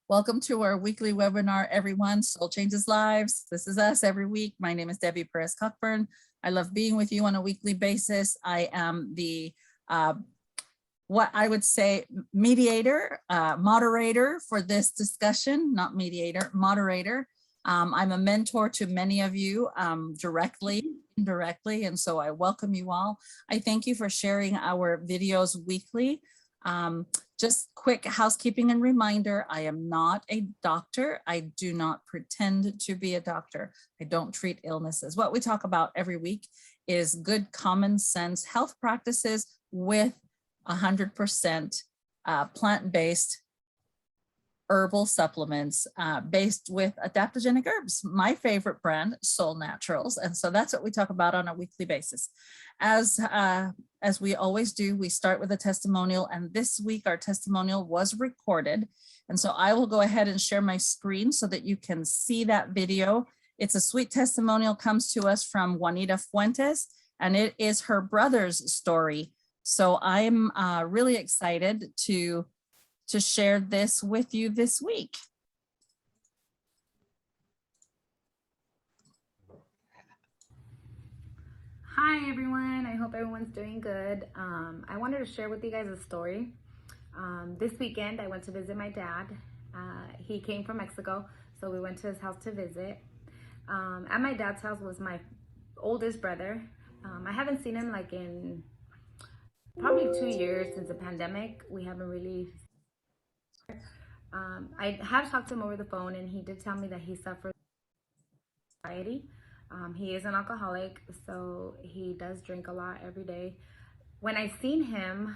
Welcome to our weekly webinar, everyone. Soul Changes Lives. This is us every week. My name is Debbie Perez-Cockburn. I love being with you on a weekly basis. I am the, what I would say, mediator, moderator for this discussion, not mediator, moderator. I'm a mentor to many of you directly, indirectly, and so I welcome you all. I thank you for sharing our videos weekly. Just quick housekeeping and reminder, I am not a doctor. I do not pretend to be a doctor. I don't treat illnesses. What we talk about every week is good common sense health practices with 100% plant-based herbal supplements based with adaptogenic herbs. My favorite brand, Soul Naturals. And so that's what we talk about on a weekly basis. As we always do, we start with a testimonial, and this week our testimonial was recorded. And so I will go ahead and share my screen so that you can see that video. It's a sweet testimonial, comes to us from Juanita Fuentes, and it is her brother's story. So I'm really excited to share this with you this week. Hi everyone, I hope everyone's doing good. I wanted to share with you guys a story. This weekend I went to visit my dad. He came from Mexico, so we went to his house to visit. At my dad's house was my oldest brother. I haven't seen him like in probably 2 years since the pandemic. We haven't really I have talked to him over the phone, and he did tell me that he suffers anxiety. He is an alcoholic, so he does drink a lot every day. When I seen him,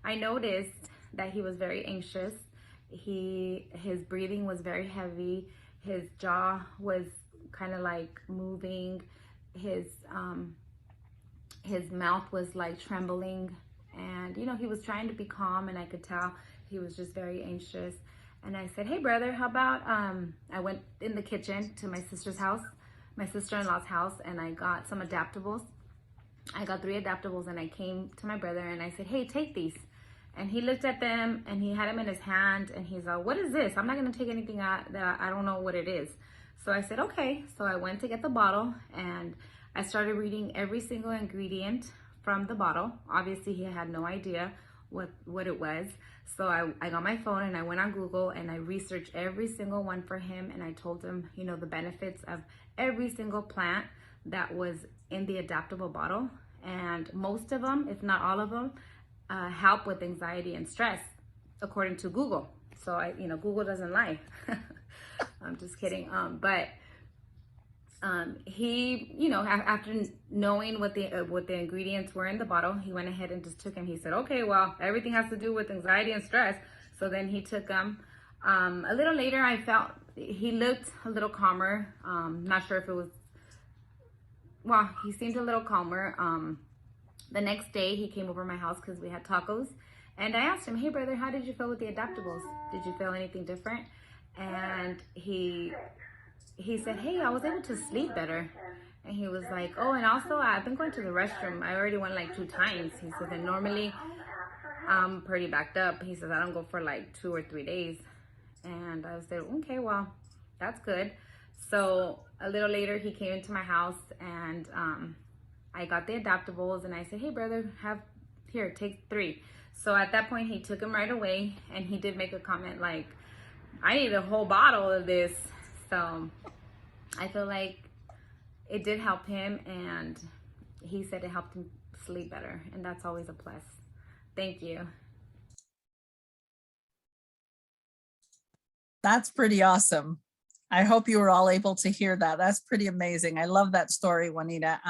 I noticed that he was very anxious. His breathing was very heavy. His jaw was kind of like moving. His mouth was like trembling, and he was trying to be calm, and I could tell he was just very anxious. And I said, hey brother, how about I went in the kitchen to my sister's house, my sister-in-law's house, and I got some adaptables. I got 3 adaptables, and I came to my brother and I said, hey, take these. And he looked at them and he had them in his hand, and he's like, what is this? I'm not gonna take anything out that I don't know what it is. So I said, okay. So I went to get the bottle, and I started reading every single ingredient from the bottle. Obviously he had no idea what it was. So I got my phone and I went on Google and I researched every single one for him, and I told him, the benefits of every single plant that was in the adaptable bottle. And most of them, if not all of them, help with anxiety and stress, according to Google. So Google doesn't lie. I'm just kidding. He, after knowing what the ingredients were in the bottle, he went ahead and just took them. He said, okay, well, everything has to do with anxiety and stress. So then he took them. A little later, I felt he looked a little calmer. Not sure if it was, well, he seemed a little calmer. The next day he came over to my house because we had tacos, and I asked him, hey brother, how did you feel with the adaptables? Did you feel anything different? And he said, hey, I was able to sleep better. And he was like, oh, and also I've been going to the restroom. I already went like 2 times. He said, and normally I'm pretty backed up. He says, I don't go for like 2 or 3 days. And I said, okay, well, that's good. So a little later he came into my house, and I got the adaptables, and I said, hey brother, take 3. So at that point he took them right away, and he did make a comment like, I need a whole bottle of this. So I feel like it did help him, and he said it helped him sleep better, and that's always a plus. Thank you. That's pretty awesome. I hope you were all able to hear that. That's pretty amazing. I love that story, Juanita.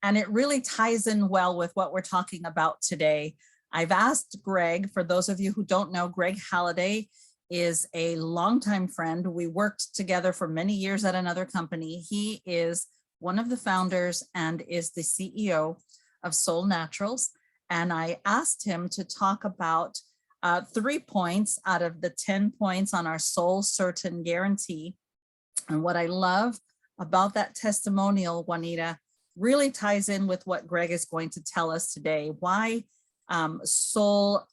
And it really ties in well with what we're talking about today. I've asked Greg, for those of you who don't know, Greg Halliday is a longtime friend. We worked together for many years at another company. He is one of the founders and is the CEO of Soul Naturals. And I asked him to talk about 3 points out of the 10 points on our SolleCertain guarantee. And what I love about that testimonial, Juanita, really ties in with what Greg is going to tell us today. Why Soul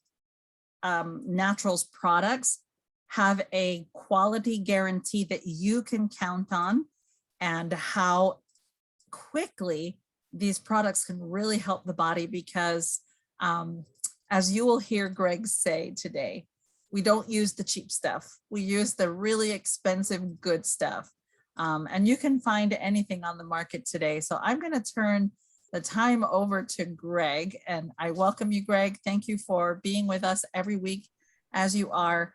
Naturals products have a quality guarantee that you can count on, and how quickly these products can really help the body, because as you will hear Greg say today, we don't use the cheap stuff. We use the really expensive, good stuff. And you can find anything on the market today. So I'm going to turn the time over to Greg, and I welcome you, Greg. Thank you for being with us every week as you are.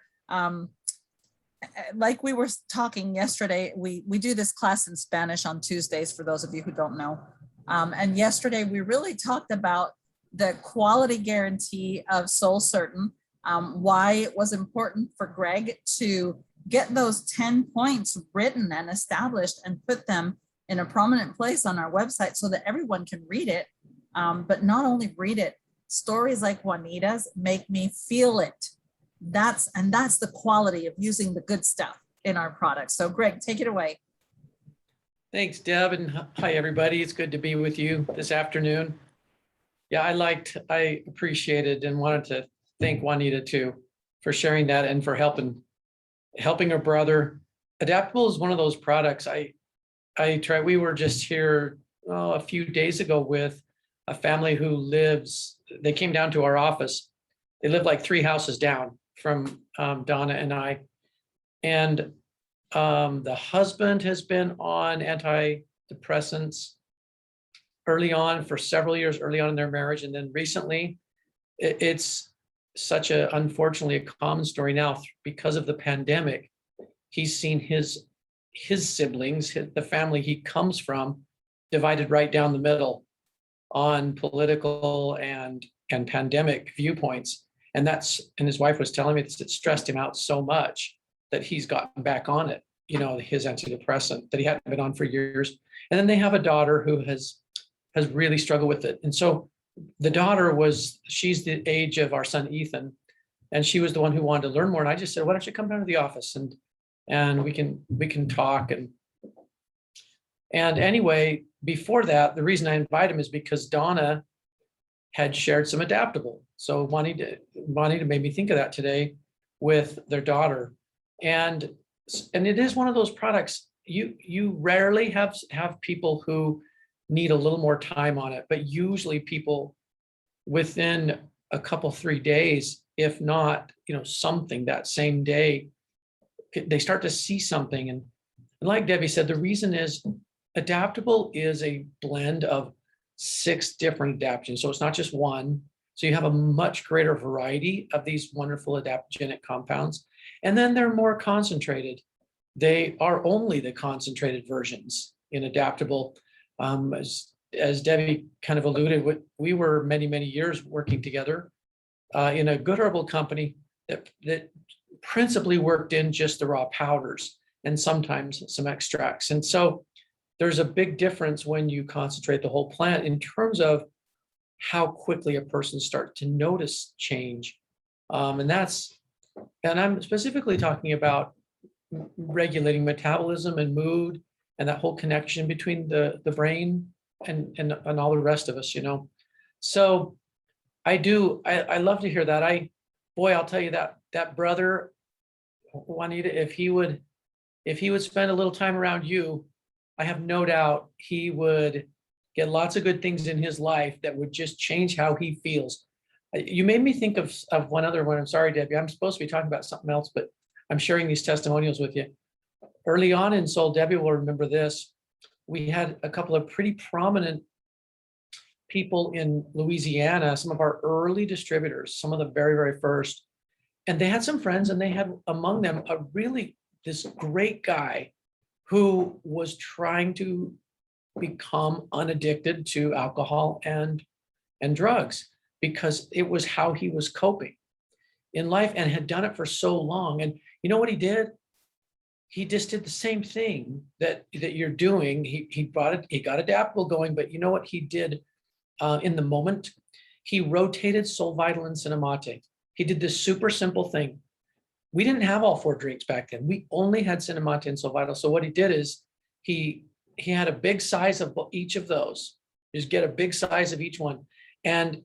Like we were talking yesterday, we do this class in Spanish on Tuesdays, for those of you who don't know. And yesterday we really talked about the quality guarantee of SolleCertain, why it was important for Greg to get those 10 points written and established and put them in a prominent place on our website so that everyone can read it. But not only read it, stories like Juanita's make me feel it. That's the quality of using the good stuff in our products. So Greg, take it away. Thanks, Deb, and hi, everybody. It's good to be with you this afternoon. Yeah, I appreciated and wanted to thank Juanita too for sharing that and for helping her brother. Adaptable is one of those products I try. We were just here a few days ago with a family who they came down to our office. They live like 3 houses down from Donna and I. And the husband has been on antidepressants early on for several years, early on in their marriage. And then recently, it's such unfortunately a common story now because of the pandemic. He's seen his siblings, the family he comes from, divided right down the middle on political and pandemic viewpoints. And his wife was telling me this, it stressed him out so much that he's gotten back on it, his antidepressant that he hadn't been on for years. And then they have a daughter who has really struggled with it. And so the daughter she's the age of our son, Ethan, and she was the one who wanted to learn more. And I just said, why don't you come down to the office and we can talk. And anyway, before that, the reason I invited him is because Donna had shared some Adaptable. So Juanita made me think of that today with their daughter. And it is one of those products, you rarely have people who need a little more time on it, but usually people within a couple, 3 days, if not, something that same day, they start to see something. And like Debbie said, the reason is Adaptable is a blend of 6 different adaptogens. So it's not just one. So you have a much greater variety of these wonderful adaptogenic compounds. And then they're more concentrated. They are only the concentrated versions in Adaptable. As Debbie kind of alluded, we were many, many years working together in a good herbal company that principally worked in just the raw powders and sometimes some extracts. And so there's a big difference when you concentrate the whole plant in terms of how quickly a person starts to notice change. And I'm specifically talking about regulating metabolism and mood and that whole connection between the brain and all the rest of us, So I love to hear that. I'll tell you that brother, Juanita, if he would spend a little time around you, I have no doubt he would get lots of good things in his life that would just change how he feels. You made me think of one other one. I'm sorry, Debbie. I'm supposed to be talking about something else, but I'm sharing these testimonials with you. Early on in Soul, Debbie will remember this. We had a couple of pretty prominent people in Louisiana, some of our early distributors, some of the very, very first. And they had some friends, and they had among them this great guy who was trying to become unaddicted to alcohol and drugs because it was how he was coping in life and had done it for so long. And you know what he did? He just did the same thing that you're doing. He got Adaptable going, but you know what he did in the moment? He rotated Sol Vital and Cinemate. He did this super simple thing. We didn't have all 4 drinks back then. We only had Cinemate and Sol Vital. So what he did is he had a big size of each of those. Just get a big size of each one. And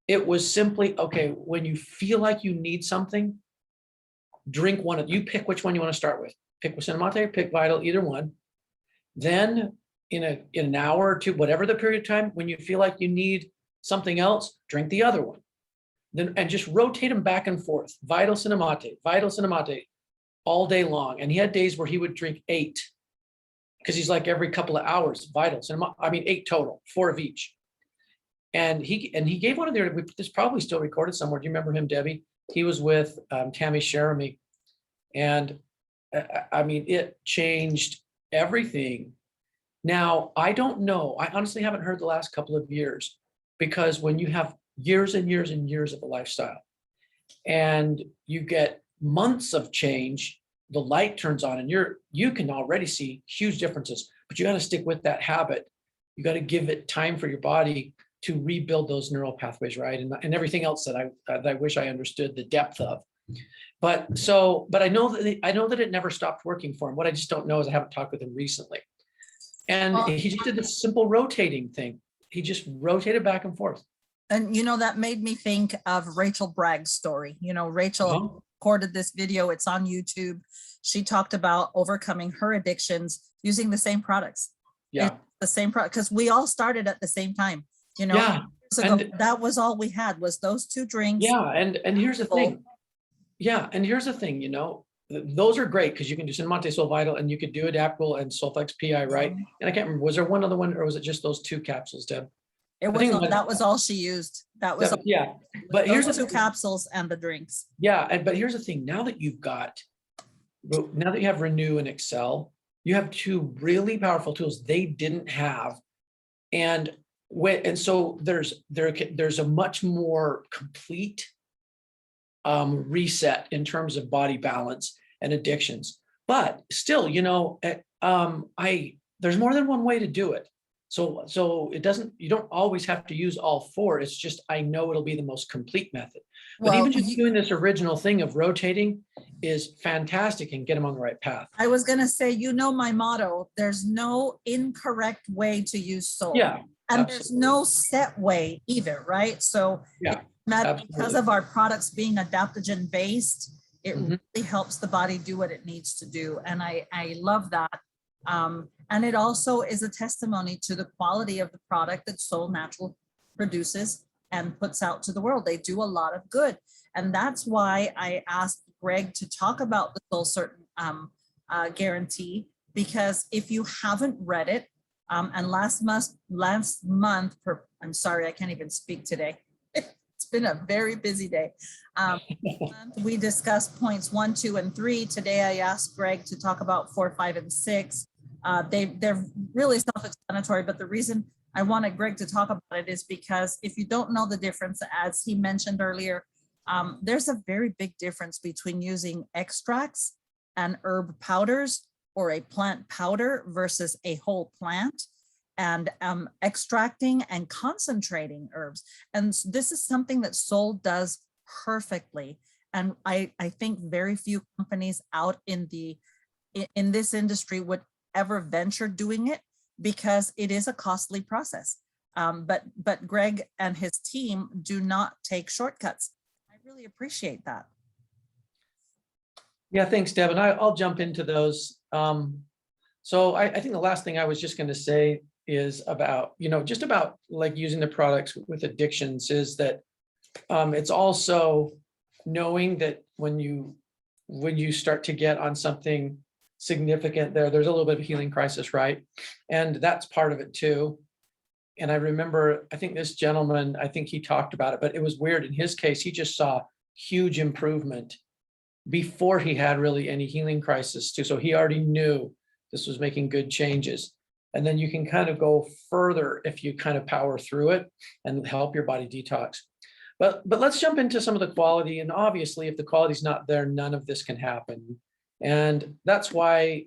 it was simply, okay, when you feel like you need something, drink one of, you pick which one you want to start with. Pick Cinnamate, pick Vital, either one. Then in an hour or two, whatever the period of time, when you feel like you need something else, drink the other one. Then, and just rotate them back and forth. Vital Cinnamate, all day long. And he had days where he would drink 8, because he's like every couple of hours, Vital Cinnamate, I mean 8 total, 4 of each. And he gave one of their, this probably still recorded somewhere. Do you remember him, Debbie? He was with Tammy Sheremy. And I mean, it changed everything. Now, I don't know. I honestly haven't heard the last couple of years, because when you have years and years and years of a lifestyle and you get months of change, the light turns on and you can already see huge differences, but you got to stick with that habit. You got to give it time for your body to rebuild those neural pathways, right? And everything else that I wish I understood the depth of. But I know that it never stopped working for him. What I just don't know is I haven't talked with him recently. And he just did this simple rotating thing. He just rotated back and forth. And, you know, that made me think of Rachel Bragg's story. You know, Rachel recorded this video. It's on YouTube. She talked about overcoming her addictions using the same products. Yeah. It's the same product, because we all started at the same time, you know. Yeah. So that was all we had, was those 2 drinks. Yeah. And here's the thing. Yeah. And here's the thing, you know, those are great because you can do Cinnamate Soul Vital and you could do Adaptable and Solflex PI, right? And I can't remember, was there one other one, or was it just those 2 capsules, Deb? It was that was all she used. That was yeah. But here's the 2 capsules and the drinks. Yeah, but here's the thing. Now that you have Renew and Excel, you have 2 really powerful tools they didn't have, and so there's a much more complete reset in terms of body balance and addictions. But still, you know, there's more than one way to do it. So you don't always have to use all 4. It's just, I know it'll be the most complete method. But even just doing this original thing of rotating is fantastic and get them on the right path. I was going to say, you know, my motto, there's no incorrect way to use soul. Yeah. And absolutely. There's no set way either, right? So yeah, because of our products being adaptogen based, it really helps the body do what it needs to do. And I love that. And it also is a testimony to the quality of the product that Soul Natural produces and puts out to the world. They do a lot of good. And that's why I asked Greg to talk about the SolleCertain guarantee, because if you haven't read it, and last month, I'm sorry, I can't even speak today. It's been a very busy day. We discussed points 1, 2, and 3. Today, I asked Greg to talk about 4, 5, and 6. They're really self-explanatory, but the reason I wanted Greg to talk about it is because if you don't know the difference, as he mentioned earlier, there's a very big difference between using extracts and herb powders, or a plant powder versus a whole plant, and extracting and concentrating herbs. And this is something that Soul does perfectly. And I think very few companies out in this industry would ever venture doing it, because it is a costly process. But Greg and his team do not take shortcuts. I really appreciate that. Yeah, thanks, Deb. And I'll jump into those. So I think the last thing I was just going to say is about, you know, just about like using the products with addictions, is that it's also knowing that when you start to get on something significant, there's a little bit of a healing crisis, right? And that's part of it too. And I remember, I think this gentleman, I think he talked about it, but it was weird. In his case, he just saw huge improvement before he had really any healing crisis too. So he already knew this was making good changes. And then you can kind of go further if you kind of power through it and help your body detox. But let's jump into some of the quality. And obviously, if the quality is not there, none of this can happen. And that's why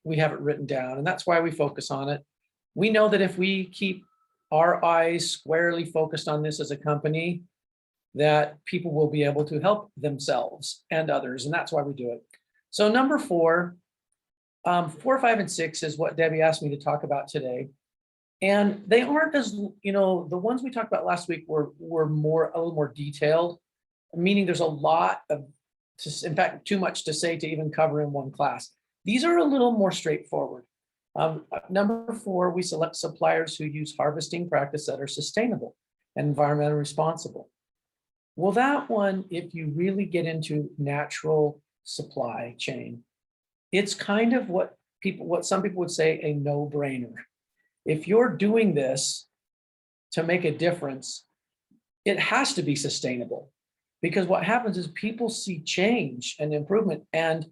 we have it written down, and that's why we focus on it. We know that if we keep our eyes squarely focused on this as a company, that people will be able to help themselves and others, and that's why we do it. So number 4, 4, 5, and 6 is what Debbie asked me to talk about today. And they aren't as, the ones we talked about last week were a little more detailed, meaning there's a lot of, in fact, too much to say to even cover in one class. These are a little more straightforward. Number 4, we select suppliers who use harvesting practices that are sustainable and environmentally responsible. Well, that one, if you really get into natural supply chain, it's kind of what some people would say a no-brainer. If you're doing this to make a difference, it has to be sustainable, because what happens is people see change and improvement. And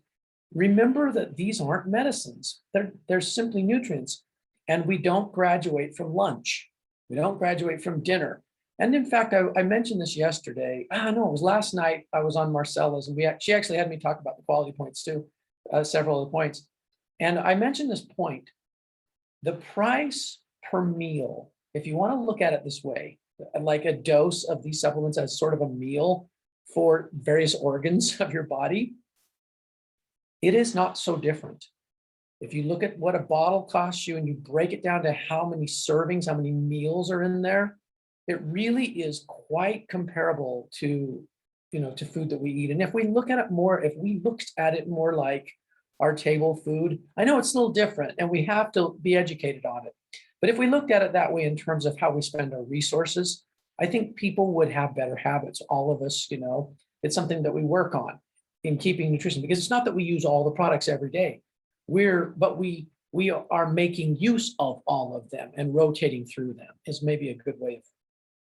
remember that these aren't medicines. They're simply nutrients. And we don't graduate from lunch. We don't graduate from dinner. And in fact, I mentioned this yesterday. No, it was last night. I was on Marcella's, and she actually had me talk about the quality points too, several of the points. And I mentioned this point, the price per meal, if you want to look at it this way, like a dose of these supplements as sort of a meal for various organs of your body, it is not so different. If you look at what a bottle costs you and you break it down to how many servings, how many meals are in there, it really is quite comparable to, to food that we eat. And if we look at it more, if we looked at it more like our table food, I know it's a little different and we have to be educated on it. But if we looked at it that way in terms of how we spend our resources, I think people would have better habits. All of us, it's something that we work on in keeping nutrition, because it's not that we use all the products every day. But we are making use of all of them and rotating through them is maybe a good way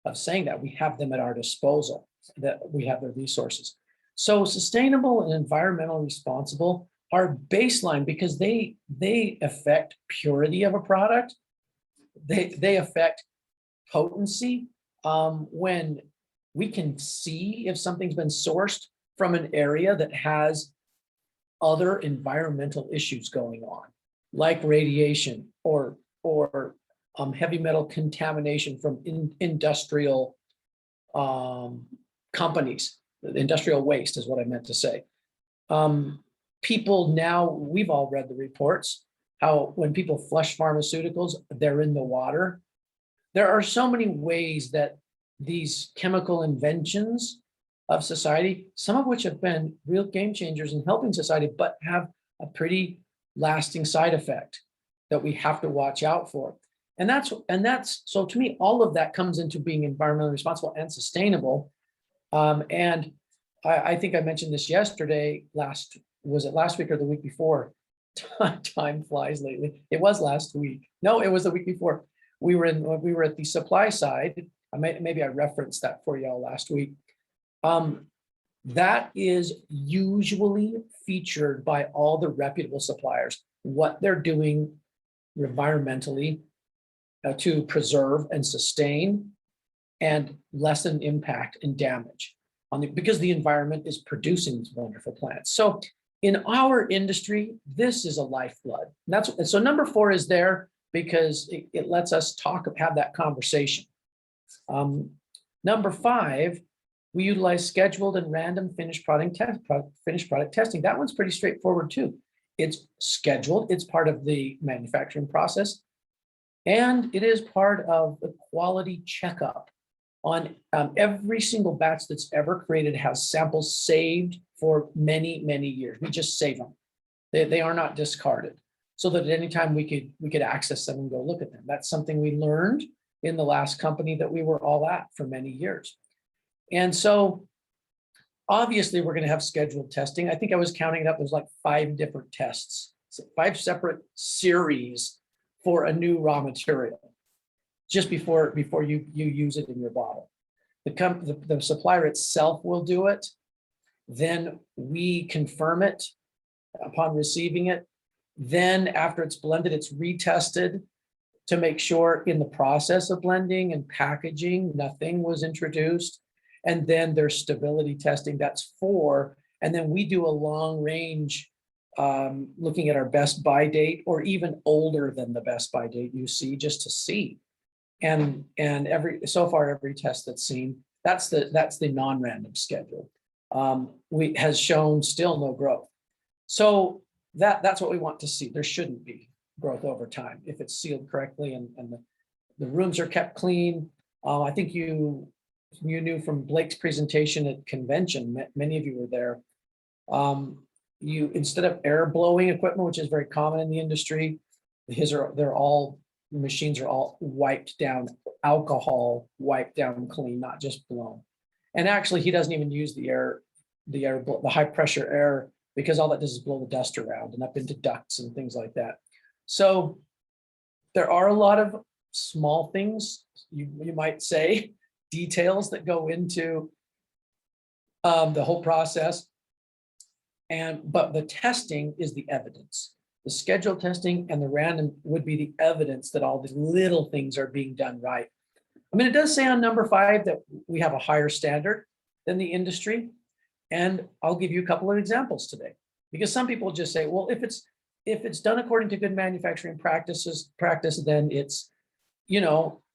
of saying that. We have them at our disposal, that we have the resources. So sustainable and environmentally responsible are baseline, because they affect purity of a product. They affect potency. When we can see if something's been sourced from an area that has other environmental issues going on, like radiation or heavy metal contamination from industrial companies. Industrial waste is what I meant to say. People now, we've all read the reports, how when people flush pharmaceuticals, they're in the water. There are so many ways that these chemical inventions of society, some of which have been real game changers in helping society, but have a pretty lasting side effect that we have to watch out for. And that's so to me, all of that comes into being environmentally responsible and sustainable. And I think I mentioned this yesterday, was it last week or the week before? Time flies lately. It was last week. No, it was the week before. We were at the supply side. Maybe I referenced that for y'all last week. That is usually featured by all the reputable suppliers, what they're doing environmentally to preserve and sustain and lessen impact and damage because the environment is producing these wonderful plants. So in our industry, this is a lifeblood. And so number 4 is there because it lets us have that conversation. Number 5, we utilize scheduled and random finished product testing. That one's pretty straightforward too. It's scheduled, it's part of the manufacturing process, and it is part of the quality checkup on every single batch that's ever created has samples saved for many, many years. We just save them. They are not discarded, so that at any time we could access them and go look at them. That's something we learned in the last company that we were all at for many years. And so obviously we're going to have scheduled testing. I think I was counting it up. There's like 5 different tests, 5 separate series for a new raw material just before you use it in your bottle. The supplier itself will do it. Then we confirm it upon receiving it. Then after it's blended, it's retested to make sure in the process of blending and packaging, nothing was introduced. And then there's stability testing, that's 4. And then we do a long range looking at our best by date or even older than the best by date you see, just to see. And so far every test that's seen, that's the non-random schedule. Has shown still no growth. So that's what we want to see. There shouldn't be growth over time if it's sealed correctly and rooms are kept clean. I think you knew from Blake's presentation at convention, many of you were there. You, instead of air blowing equipment, which is very common in the industry, machines are all wiped down, alcohol wiped down clean, not just blown. And actually, he doesn't even use the high pressure air, because all that does is blow the dust around and up into ducts and things like that. So there are a lot of small things, you might say, details that go into the whole process. But the testing is the evidence. The scheduled testing and the random would be the evidence that all the little things are being done right. I mean, it does say on number 5 that we have a higher standard than the industry. And I'll give you a couple of examples today, because some people just say, well, if it's done according to good manufacturing practice, then it's,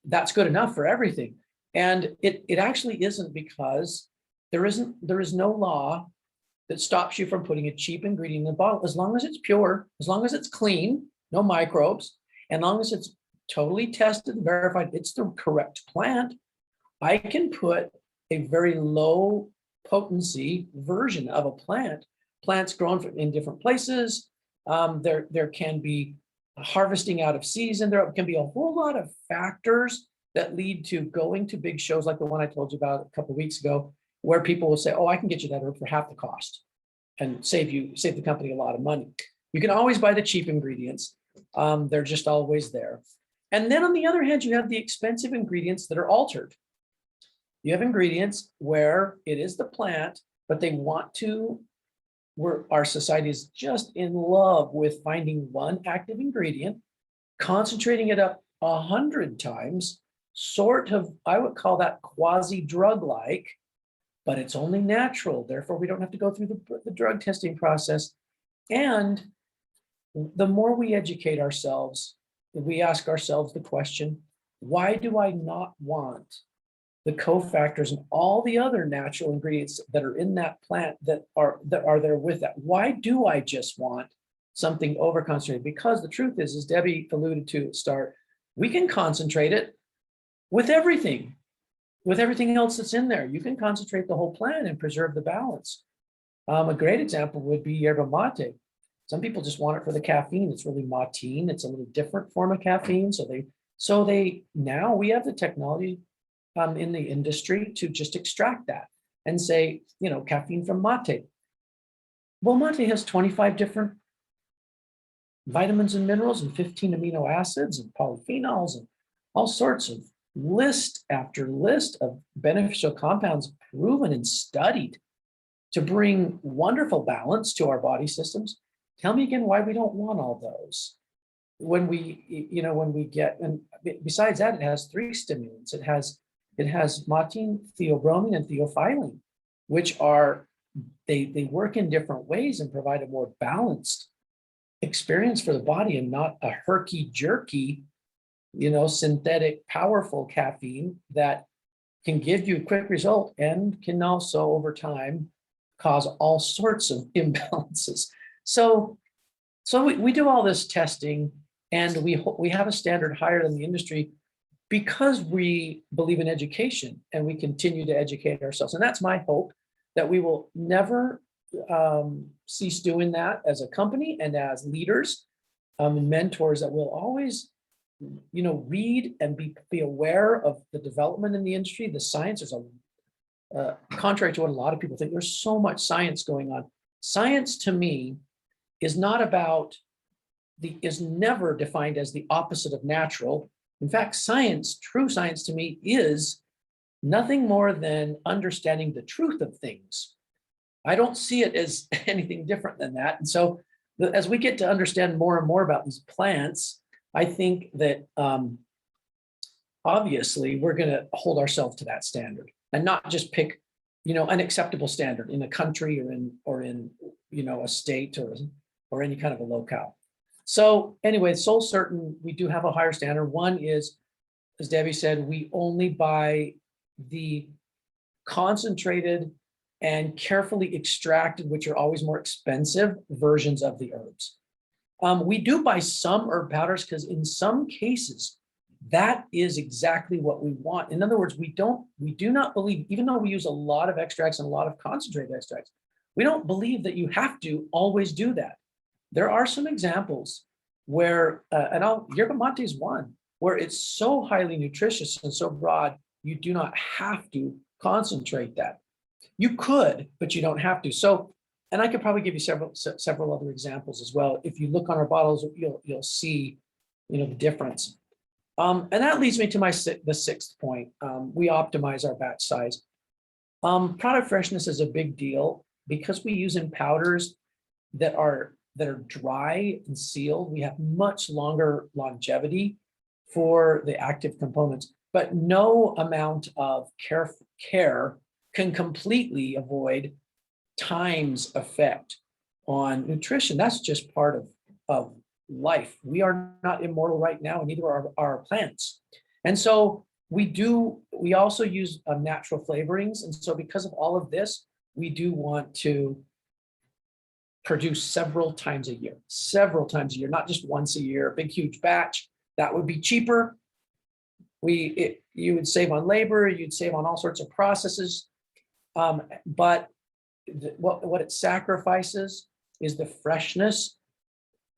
that's good enough for everything. And it actually isn't, because there is no law that stops you from putting a cheap ingredient in the bottle, as long as it's pure, as long as it's clean, no microbes, and long as it's totally tested and verified it's the correct plant. I can put a very low potency version of a plant. Plants grown in different places. There can be harvesting out of season. There can be a whole lot of factors that lead to going to big shows like the one I told you about a couple of weeks ago, where people will say, oh, I can get you that herb for half the cost and save the company a lot of money. You can always buy the cheap ingredients. They're just always there. And then on the other hand, you have the expensive ingredients that are altered. You have ingredients where it is the plant, but they want to, where our society is just in love with finding one active ingredient, concentrating it up 100 times, sort of, I would call that quasi-drug-like, but it's only natural. Therefore, we don't have to go through the drug testing process. And the more we educate ourselves, we ask ourselves the question, why do I not want the cofactors and all the other natural ingredients that are in that plant that are there with that? Why do I just want something over-concentrated? Because the truth is, as Debbie alluded to at the start, we can concentrate it with everything else that's in there. You can concentrate the whole plant and preserve the balance. A great example would be yerba mate. Some people just want it for the caffeine. It's really matine. It's a little different form of caffeine. So they now we have the technology in the industry to just extract that and say, caffeine from mate. Well, mate has 25 different vitamins and minerals and 15 amino acids and polyphenols and all sorts of list after list of beneficial compounds proven and studied to bring wonderful balance to our body systems. Tell me again why we don't want all those. When we get, and besides that, it has 3 stimulants. It has matine, theobromine, and theophylline, which are, they work in different ways and provide a more balanced experience for the body, and not a herky-jerky, synthetic, powerful caffeine that can give you a quick result and can also, over time, cause all sorts of imbalances. So we do all this testing, and we have a standard higher than the industry because we believe in education and we continue to educate ourselves. And that's my hope, that we will never cease doing that as a company and as leaders and mentors, that we'll always read and be aware of the development in the industry, the science. There's contrary to what a lot of people think, there's so much science going on. Science to me is never defined as the opposite of natural. In fact, true science to me is nothing more than understanding the truth of things. I don't see it as anything different than that. And so as we get to understand more and more about these plants, I think that obviously we're going to hold ourselves to that standard and not just pick, an acceptable standard in a country or in a state or any kind of a locale. So anyway, SolleCertain, we do have a higher standard. One is, as Debbie said, we only buy the concentrated and carefully extracted, which are always more expensive versions of the herbs. We do buy some herb powders because in some cases, That is exactly what we want. In other words, we do not believe, even though we use a lot of extracts and a lot of concentrated extracts, we don't believe that you have to always do that. There are some examples where, yerba mate is one, where it's so highly nutritious and so broad, you do not have to concentrate that. You could, but you don't have to. So, and I could probably give you several other examples as well. If you look on our bottles, you'll see, the difference. And that leads me to the sixth point. We optimize our batch size. Product freshness is a big deal because we use in powders that are dry and sealed. We have much longer longevity for the active components, but no amount of care can completely avoid time's effect on nutrition. That's just part of life. We are not immortal right now, and neither are our plants. And so we also use natural flavorings. And so because of all of this, we do want to produce several times a year, not just once a year, a big, huge batch. That would be cheaper. You would save on labor, you'd save on all sorts of processes. But what it sacrifices is the freshness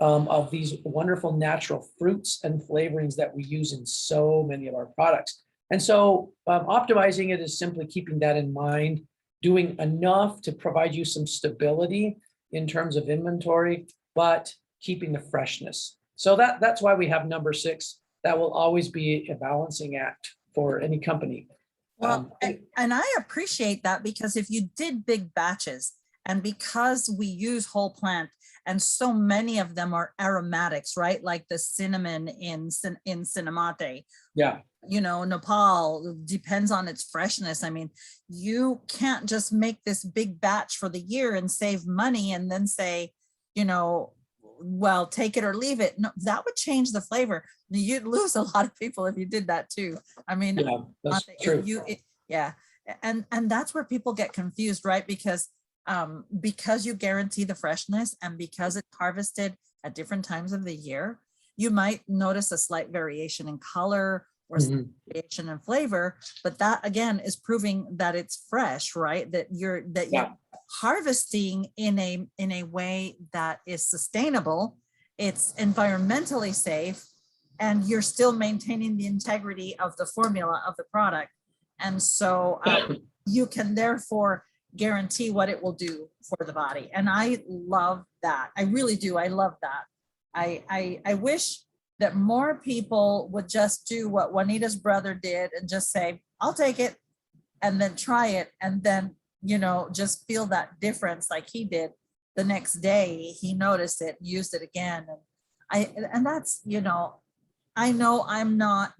of these wonderful natural fruits and flavorings that we use in so many of our products. And so optimizing it is simply keeping that in mind, doing enough to provide you some stability in terms of inventory, but keeping the freshness. So that's why we have number 6. That will always be a balancing act for any company. Well, and I appreciate that, because if you did big batches, and because we use whole plant, and so many of them are aromatics, right? Like the cinnamon in cinnamate. Yeah. Nepal depends on its freshness. I mean, you can't just make this big batch for the year and save money and then say, well, take it or leave it. No, that would change the flavor. You'd lose a lot of people if you did that too. I mean, yeah, that's true. Yeah. And that's where people get confused, right? Because you guarantee the freshness, and because it's harvested at different times of the year, you might notice a slight variation in color or variation in flavor, but that again is proving that it's fresh, right? That you're harvesting in a way that is sustainable, it's environmentally safe, and you're still maintaining the integrity of the formula of the product. And so you can therefore guarantee what it will do for the body. And I love that. I really do. I love that. I wish that more people would just do what Juanita's brother did and just say, I'll take it, and then try it, and then, just feel that difference like he did. The next day he noticed it, used it again. And that's, I know I'm not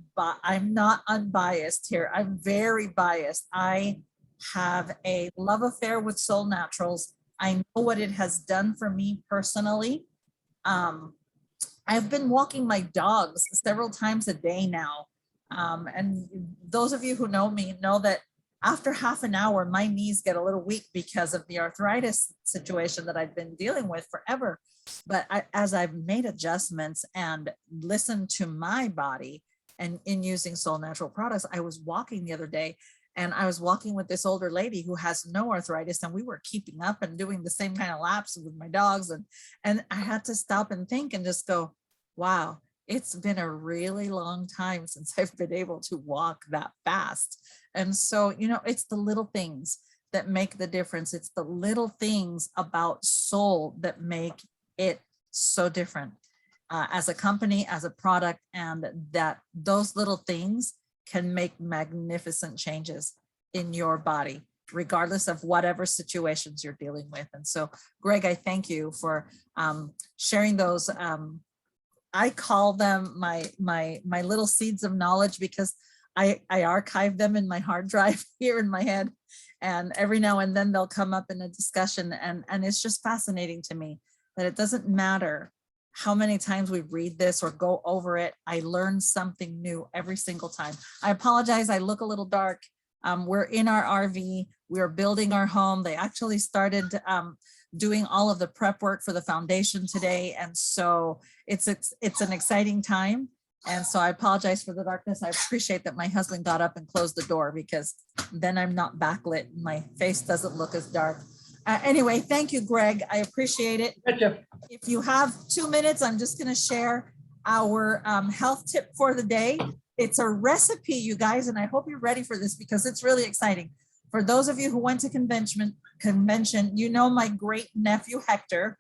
unbiased here. I'm very biased. I have a love affair with Soul Naturals. I know what it has done for me personally. I've been walking my dogs several times a day now. And those of you who know me know that after half an hour, my knees get a little weak because of the arthritis situation that I've been dealing with forever. But as I've made adjustments and listened to my body, and in using Soul Natural products, I was walking the other day, and I was walking with this older lady who has no arthritis, and we were keeping up and doing the same kind of laps with my dogs. And I had to stop and think and just go, wow, it's been a really long time since I've been able to walk that fast. And so, it's the little things that make the difference. It's the little things about Soul that make it so different as a company, as a product, and that those little things can make magnificent changes in your body, regardless of whatever situations you're dealing with. And so, Greg, I thank you for sharing those. I call them my little seeds of knowledge, because I archive them in my hard drive here in my head, and every now and then they'll come up in a discussion, and it's just fascinating to me that it doesn't matter how many times we read this or go over it. I learn something new every single time. I apologize, I look a little dark. We're in our RV, we're building our home. They actually started doing all of the prep work for the foundation today. And so it's an exciting time. And so I apologize for the darkness. I appreciate that my husband got up and closed the door, because then I'm not backlit. My face doesn't look as dark. Anyway, thank you, Greg. I appreciate it. Gotcha. If you have 2 minutes, I'm just going to share our health tip for the day. It's a recipe, you guys, and I hope you're ready for this because it's really exciting. For those of you who went to convention, you know my great nephew, Hector,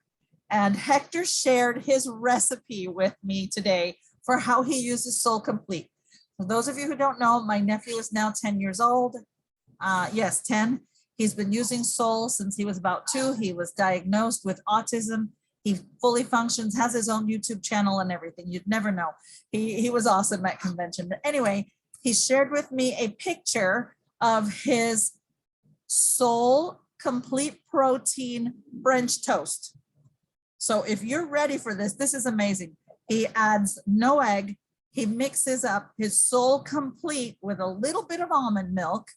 and Hector shared his recipe with me today for how he uses Soul Complete. For those of you who don't know, my nephew is now 10 years old. Yes, 10. He's been using Soul since he was about 2. He was diagnosed with autism. He fully functions, has his own YouTube channel and everything. You'd never know. He was awesome at convention. But anyway, he shared with me a picture of his Soul Complete Protein French toast. So if you're ready for this, this is amazing. He adds no egg. He mixes up his Soul Complete with a little bit of almond milk,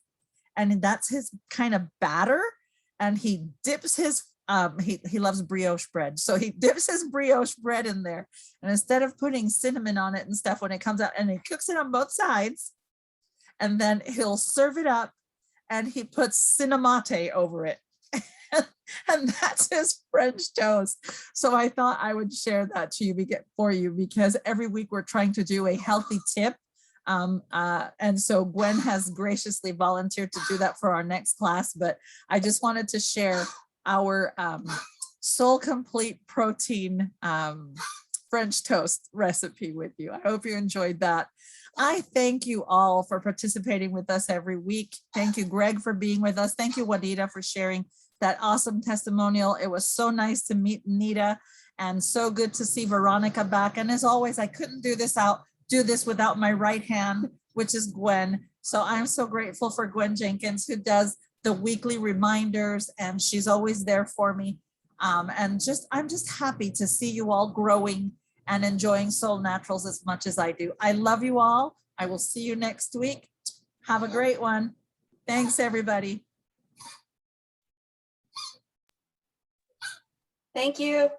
and that's his kind of batter. And he dips his, he loves brioche bread. So he dips his brioche bread in there. And instead of putting cinnamon on it and stuff when it comes out, and he cooks it on both sides, and then he'll serve it up and he puts cinnamate over it. And that's his French toast. So I thought I would share that to you for you, because every week we're trying to do a healthy tip. And so Gwen has graciously volunteered to do that for our next class. But I just wanted to share our Soul Complete Protein French toast recipe with you. I hope you enjoyed that. I thank you all for participating with us every week. Thank you, Greg, for being with us. Thank you, Juanita, for sharing that awesome testimonial. It was so nice to meet Nita, and so good to see Veronica back. And as always, I couldn't do this without my right hand, which is Gwen. So I'm so grateful for Gwen Jenkins, who does the weekly reminders, and she's always there for me. I'm just happy to see you all growing and enjoying Soul Naturals as much as I do. I love you all. I will see you next week. Have a great one. Thanks, everybody. Thank you.